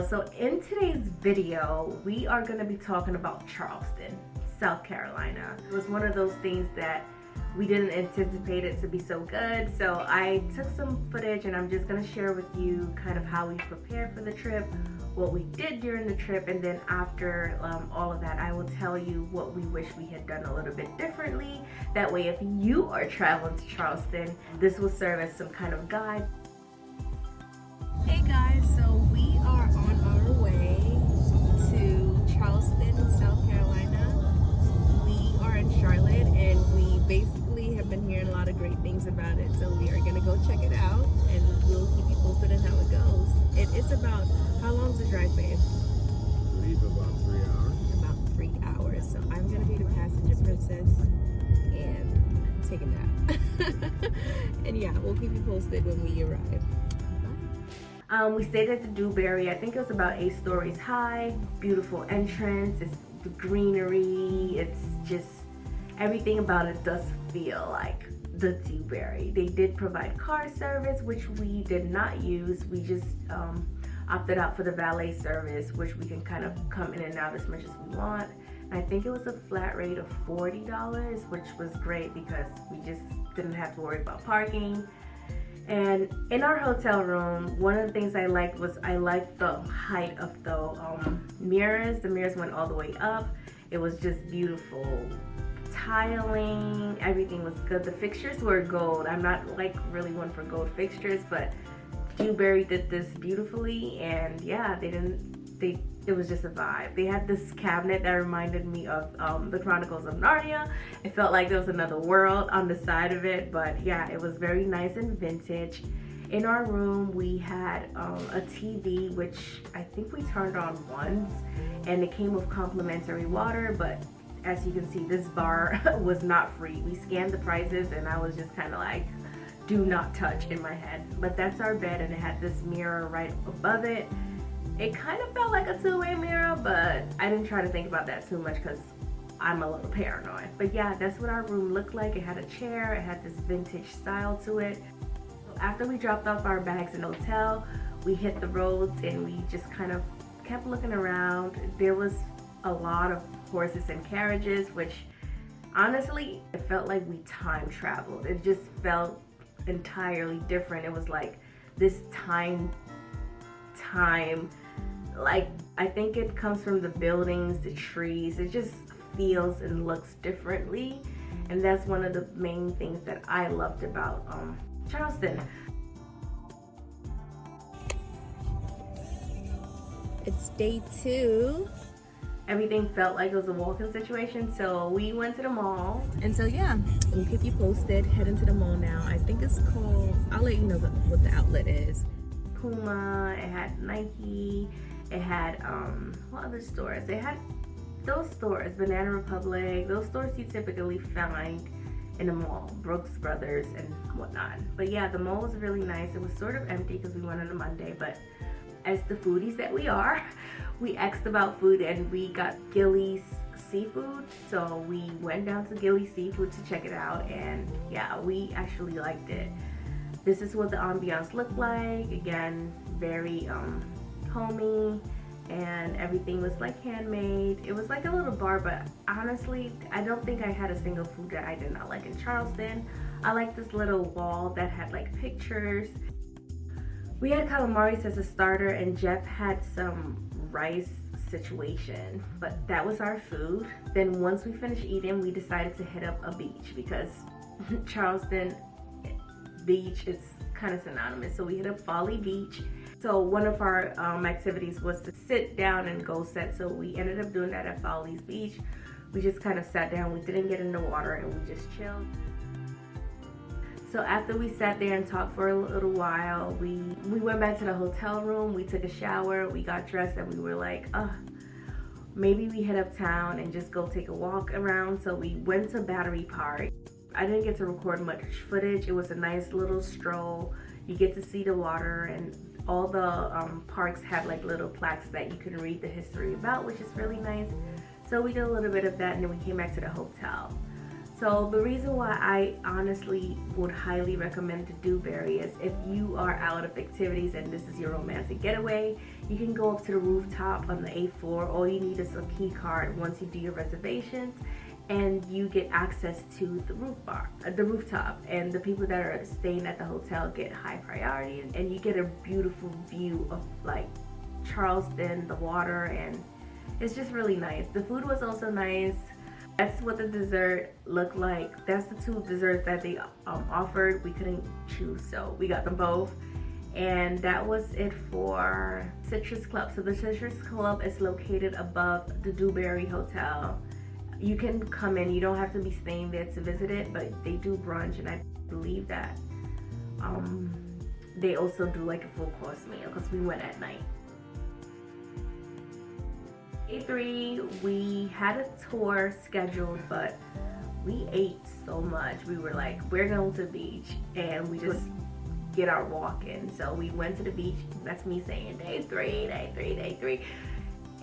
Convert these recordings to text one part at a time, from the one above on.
So in today's video, we are going to be talking about Charleston, South Carolina. It was one of those things that we didn't anticipate it to be so good. So I took some footage and I'm just going to share with you kind of how we prepared for the trip, what we did during the trip, and then after all of that, I will tell you what we wish we had done a little bit differently. That way, if you are traveling to Charleston, this will serve as some kind of guide. Hey guys, so we are on our way to Charleston, South Carolina. We are in Charlotte and we basically have been hearing a lot of great things about it, so we are gonna go check it out and we'll keep you posted on how it goes. It is about, how long is the drive, babe? I believe about 3 hours. About 3 hours. So I'm gonna be the passenger princess and take a nap. And yeah, we'll keep you posted when we arrive. We stayed at the Dewberry. I think it was about 8 stories high. Beautiful entrance. It's the greenery. It's just everything about it does feel like the Dewberry. They did provide car service, which we did not use. We just opted out for the valet service, which we can kind of come in and out as much as we want. And I think it was a flat rate of $40, which was great because we just didn't have to worry about parking. And in our hotel room, one of the things I liked was I liked the height of the mirrors. The mirrors went all the way up. It was just beautiful. Tiling, everything was good. The fixtures were gold. I'm not like really one for gold fixtures, but Dewberry did this beautifully, and yeah, it was just a vibe. They had this cabinet that reminded me of the Chronicles of Narnia. It felt like there was another world on the side of it, but yeah, it was very nice and vintage. In our room, we had a TV, which I think we turned on once, and it came with complimentary water, but as you can see, this bar was not free. We scanned the prices and I was just kind of like, do not touch in my head. But that's our bed and it had this mirror right above it. It kind of felt like a two-way mirror, but I didn't try to think about that too much because I'm a little paranoid. But yeah, that's what our room looked like. It had a chair, it had this vintage style to it. So after we dropped off our bags in the hotel, we hit the roads and we just kind of kept looking around. There was a lot of horses and carriages, which honestly, it felt like we time traveled. It just felt entirely different. It was like this time, like I think it comes from the buildings, the trees. It just feels and looks differently, and that's one of the main things that I loved about Charleston. It's day 2. Everything felt like it was a walk-in situation, so we went to the mall. And so yeah, we'll keep you posted. Heading to the mall now. I think it's called, I'll let you know what the outlet is. Puma, it had Nike, it had, what other stores? They had those stores, Banana Republic, those stores you typically find in the mall, Brooks Brothers and whatnot. But yeah, the mall was really nice. It was sort of empty because we went on a Monday, but as the foodies that we are, we asked about food and we got Gilley's Seafood. So we went down to Gilley's Seafood to check it out, and yeah, we actually liked it. This is what the ambiance looked like. Again, very homey, and everything was like handmade. It was like a little bar, but honestly, I don't think I had a single food that I did not like in Charleston. I like this little wall that had like pictures. We had calamari as a starter, and Jeff had some rice situation, but that was our food. Then once we finished eating, we decided to hit up a beach because Charleston beach is kind of synonymous. So we hit up Folly Beach. So one of our activities was to sit down and go set. So we ended up doing that at Folly's Beach. We just kind of sat down. We didn't get in the water and we just chilled. So after we sat there and talked for a little while, we went back to the hotel room, we took a shower, we got dressed, and we were like, maybe we head uptown and just go take a walk around. So we went to Battery Park. I didn't get to record much footage. It was a nice little stroll. You get to see the water, and all the parks have like little plaques that you can read the history about, which is really nice. So we did a little bit of that, and then we came back to the hotel. So the reason why I honestly would highly recommend the Dewberry is if you are out of activities and this is your romantic getaway, you can go up to the rooftop on the 8th floor. All you need is a key card once you do your reservations, and you get access to the rooftop, and the people that are staying at the hotel get high priority, and you get a beautiful view of like Charleston, the water, and it's just really nice. The food was also nice. That's what the dessert looked like. That's the 2 desserts that they offered. We couldn't choose, so we got them both. And that was it for Citrus Club. So the Citrus Club is located above the Dewberry Hotel. You can come in, you don't have to be staying there to visit it, but they do brunch, and I believe that they also do like a full course meal because we went at night. Day 3, we had a tour scheduled, but we ate so much. We were like, we're going to the beach, and we just get our walk in. So we went to the beach. That's me saying day 3.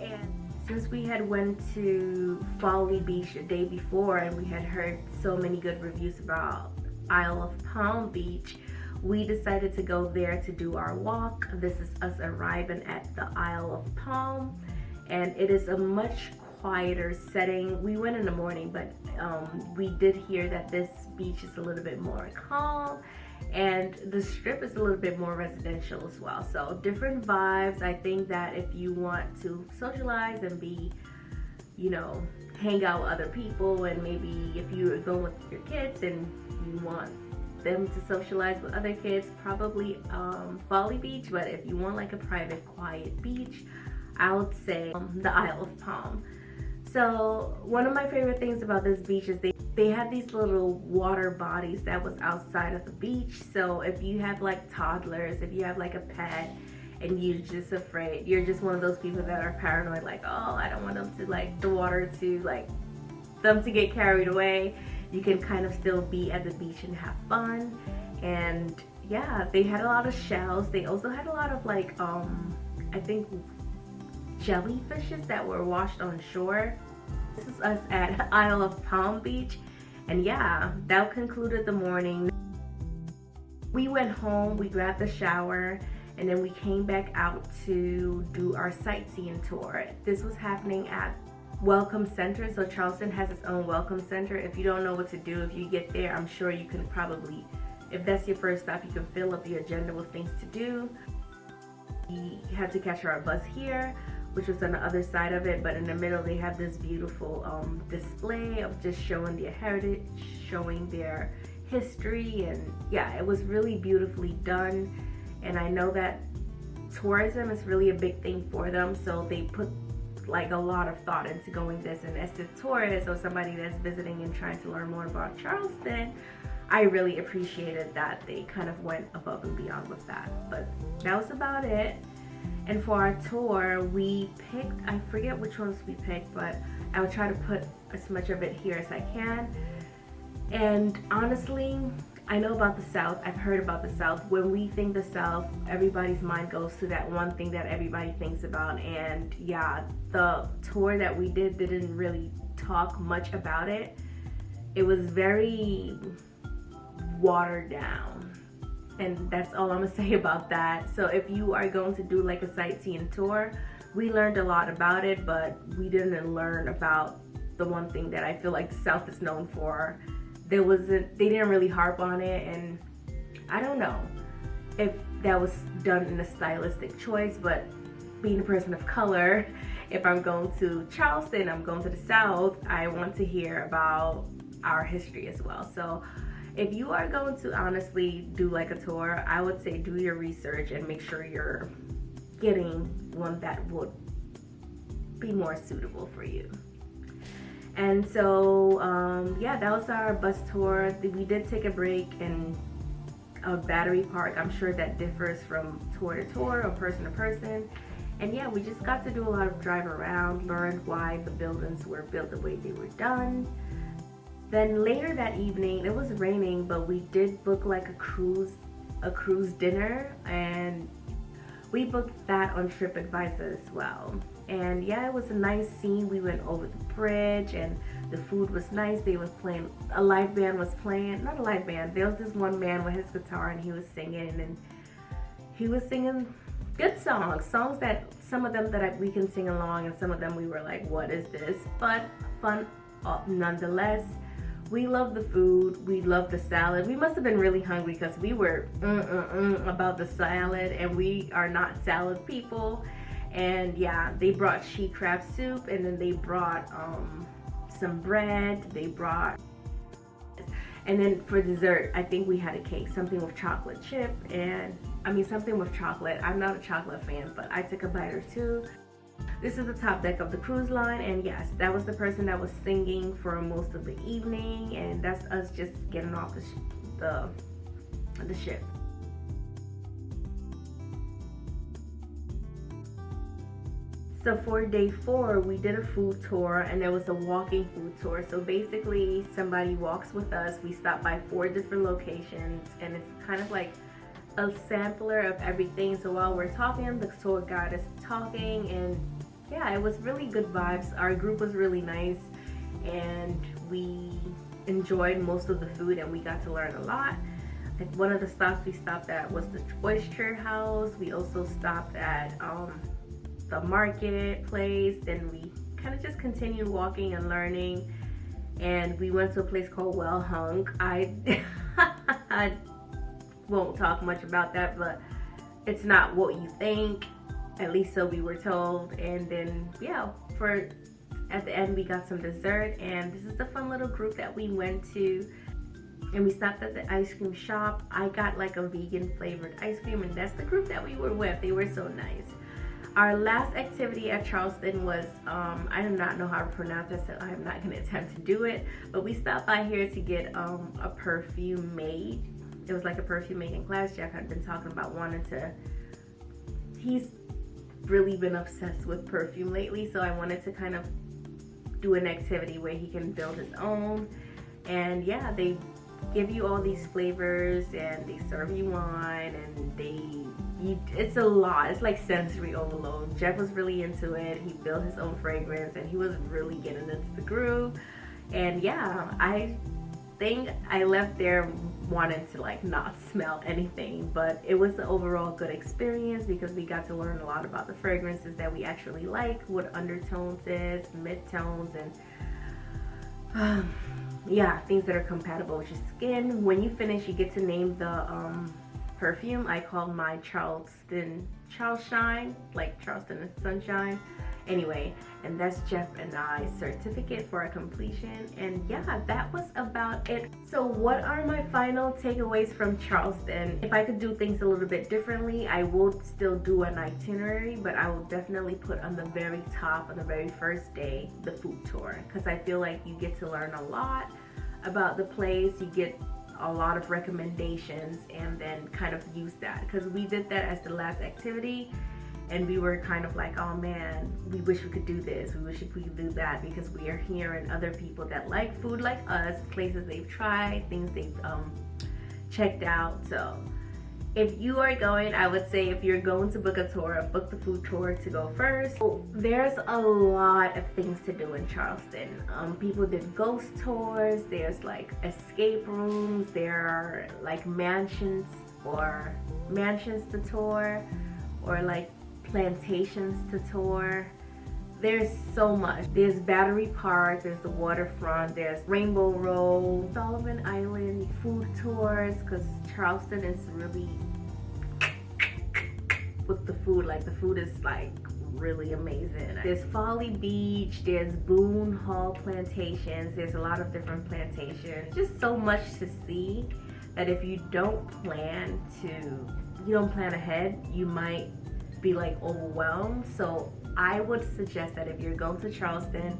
And since we had went to Folly Beach the day before, and we had heard so many good reviews about Isle of Palm Beach, we decided to go there to do our walk. This is us arriving at the Isle of Palm, and it is a much quieter setting. We went in the morning, but we did hear that this beach is a little bit more calm, and the strip is a little bit more residential as well. So different vibes. I think that if you want to socialize and be, you know, hang out with other people, and maybe if you're going with your kids and you want them to socialize with other kids, probably Folly Beach. But if you want like a private, quiet beach, I would say the Isle of Palm. So one of my favorite things about this beach is they have these little water bodies that was outside of the beach. So if you have like toddlers, if you have like a pet, and you're just afraid, you're just one of those people that are paranoid, like, oh, I don't want them to like the water to like them to get carried away, you can kind of still be at the beach and have fun. And yeah, they had a lot of shells. They also had a lot of like I think jellyfishes that were washed on shore. This is us at Isle of Palm Beach, and yeah, that concluded the morning. We went home, we grabbed a shower, and then we came back out to do our sightseeing tour. This was happening at Welcome Center. So Charleston has its own Welcome Center. If you don't know what to do, if you get there, I'm sure you can probably, if that's your first stop, you can fill up the agenda with things to do. We had to catch our bus here, which was on the other side of it, but in the middle they have this beautiful display of just showing their heritage, showing their history, and yeah, it was really beautifully done. And I know that tourism is really a big thing for them, so they put like a lot of thought into going this. And as a tourist or somebody that's visiting and trying to learn more about Charleston, I really appreciated that they kind of went above and beyond with that. But that was about it. And for our tour, we picked, I forget which ones we picked, but I will try to put as much of it here as I can. And honestly, I know about the South. I've heard about the South. When we think the South, everybody's mind goes to that one thing that everybody thinks about. And yeah, the tour that we did didn't really talk much about it. It was very watered down. And that's all I'm gonna say about that. So if you are going to do like a sightseeing tour, we learned a lot about it, but we didn't learn about the one thing that I feel like the South is known for. They didn't really harp on it, and I don't know if that was done in a stylistic choice, but being a person of color, if I'm going to Charleston, I'm going to the South, I want to hear about our history as well. So if you are going to honestly do like a tour, I would say do your research and make sure you're getting one that would be more suitable for you. And so yeah, that was our bus tour. We did take a break in a battery park. I'm sure that differs from tour to tour or person to person. And yeah, we just got to do a lot of drive around, learned why the buildings were built the way they were done. Then later that evening, it was raining, but we did book like a cruise dinner, and We booked that on TripAdvisor as well. And yeah, it was a nice scene. We went over the bridge and the food was nice. They was playing, a live band was playing, not a live band, there was this one man with his guitar and he was singing, and he was singing good songs that some of them that we can sing along, and some of them we were like, what is this? But fun nonetheless. We love the food, we love the salad. We must have been really hungry because we were about the salad, and we are not salad people. And yeah, they brought she crab soup, and then they brought some bread, they brought, and then for dessert, I think we had a cake, something with chocolate chip, and I mean something with chocolate. I'm not a chocolate fan, but I took a bite or two. This is the top deck of the cruise line, and yes, that was the person that was singing for most of the evening, and that's us just getting off the ship. So for day 4, we did a food tour, and there was a walking food tour. So basically, somebody walks with us. We stopped by 4 different locations, and it's kind of like a sampler of everything. So while we're talking, the tour guide is talking, and yeah, it was really good vibes. Our group was really nice, and we enjoyed most of the food, and we got to learn a lot. Like, one of the stops we stopped at was the oyster house. We also stopped at the marketplace. Then we kind of just continued walking and learning, and we went to a place called Well Hung. I won't talk much about that, but it's not what you think, at least so we were told. And then yeah, at the end we got some dessert, and this is the fun little group that we went to, and we stopped at the ice cream shop. I got like a vegan flavored ice cream, and that's the group that we were with. They were so nice. Our last activity at Charleston was, I do not know how to pronounce it, so I'm not going to attempt to do it, but we stopped by here to get a perfume made. It was like a perfume making class. Jeff had been talking about he's really been obsessed with perfume lately, so I wanted to kind of do an activity where he can build his own. And yeah, they give you all these flavors, and they serve you wine, and it's a lot. It's like sensory overload. Jeff was really into it. He built his own fragrance, and he was really getting into the groove. And yeah, I think I left there wanting to like not smell anything, but it was an overall good experience because we got to learn a lot about the fragrances that we actually like, what undertones is, midtones, and yeah, things that are compatible with your skin. When you finish, you get to name the perfume. I called my Charleston Shine, like Charleston and Sunshine. Anyway, and that's Jeff and I's certificate for our completion. And yeah, that was about it. So what are my final takeaways from Charleston? If I could do things a little bit differently, I would still do an itinerary, but I will definitely put on the very top, on the very first day, the food tour, because I feel like you get to learn a lot about the place. You get a lot of recommendations, and then kind of use that, because we did that as the last activity, and we were kind of like, oh man, we wish we could do this, we wish we could do that, because we are hearing other people that like food like us, places they've tried, things they've checked out. So if you are going, I would say if you're going to book a tour, book the food tour to go first. There's a lot of things to do in Charleston. People did ghost tours, there's like escape rooms, there are like mansions to tour, or like plantations to tour. There's so much. There's Battery Park, there's the waterfront, there's Rainbow Road, Sullivan Island, food tours, because Charleston is really with the food. Like, the food is like really amazing. There's Folly Beach, there's Boone Hall Plantations, there's a lot of different plantations. Just so much to see that if you don't plan ahead, you might be like overwhelmed. So I would suggest that if you're going to Charleston,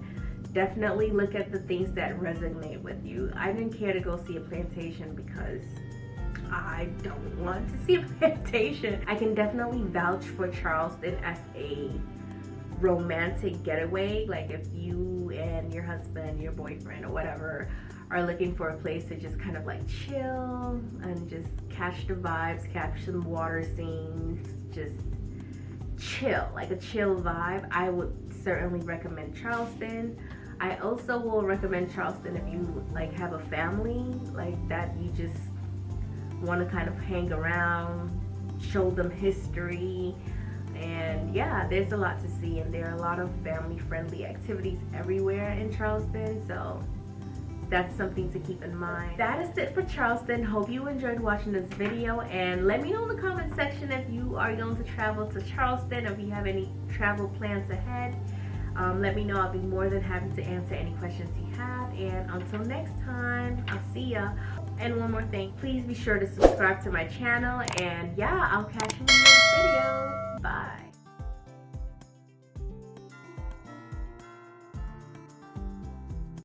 definitely look at the things that resonate with you. I didn't care to go see a plantation because I don't want to see a plantation. I can definitely vouch for Charleston as a romantic getaway. Like, if you and your husband, your boyfriend, or whatever are looking for a place to just kind of like chill and just catch the vibes, catch some water scenes, just chill, like a chill vibe, I would certainly recommend Charleston. I also will recommend Charleston if you like have a family like that, you just want to kind of hang around, show them history, and yeah, there's a lot to see, and there are a lot of family friendly activities everywhere in Charleston, so that's something to keep in mind. That is it for Charleston. Hope you enjoyed watching this video, and let me know in the comment section if you are going to travel to Charleston, or if you have any travel plans ahead. Let me know. I'll be more than happy to answer any questions you have, and until next time, I'll see ya. And one more thing, please be sure to subscribe to my channel, and yeah, I'll catch you in the next video. Bye.